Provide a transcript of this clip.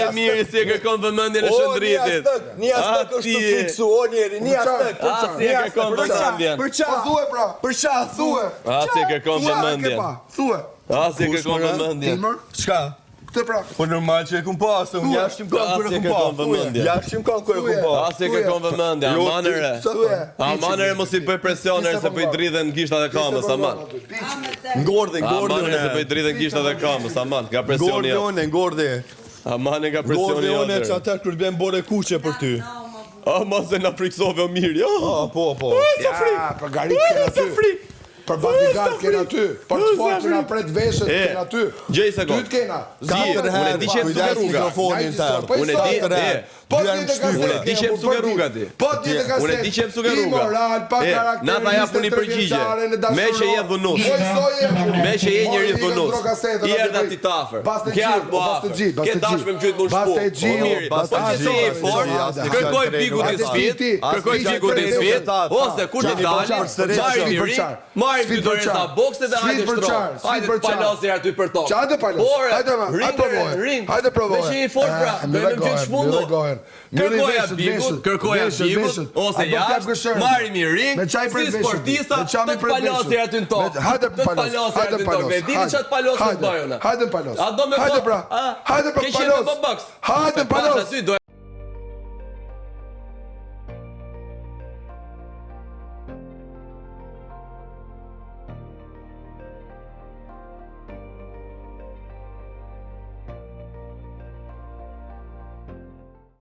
je mirë si e kërkon vëmendjen e Shëndritit. Një astak është të fiksu, o njeri, një astak. Si e kërkon vëmendjen. Për qa? Thue pra. Për qa? Thue. Si e kërkon vëmendjen. Thue. Si e kërkon vëmendjen. Çka? Këtë pra. Po normal që e kum pasë, unë jashtim kam kërë kum pasë. Jashtim kam kërë kum pasë. Si e kërkon vëmendjen, amanëre. Amanëre mos i bëj presioner se po i dridhen gishtat e kamës, aman. Ngordhe. Amanëre se po i dridhen gishtat e kamës, aman, nga presioni. Ngordhe. Amane nga presioni Ngordhe që atër kërë bën bore kuqe për ty. Ma se na friksove o mirë, Po. Ja, për garit kena ty. Për bodyguard kena ty. Për të fort që na pret veshët kena ty. Gjej se Ty kena. Unë e di që e mësuke rruga. Unë e di që e mësuke rruga ti. Unë e di që e mësuke rruga. Imoral, pa karakter. Na ta japun një përgjigje. Me që je dhunus. Me që je njëri dhunus. I erdha ti tafër. Ke ardhë po afër. Ke dashme më qytë më shpu. Po që si e fort, kërkoj bigut i sfit, kërkoj bigut i sfit, ose kur të dalë, marri ty dorë sa bokse dhe hajde shtro. Hajde të palosë aty për tokë. Hajde palos. Hajde provoj. Me që i fort pra, do më gjithë shmundur. Kërkoja bigut, ose jashtë, marri mi ring, si sportista, të palosë aty në tokë. Hajde Të palosë aty në tokë. Dini çat palosë të bëjona. Hajde palos. A do me Hajde pra. Hajde pra palos. Hajde palos.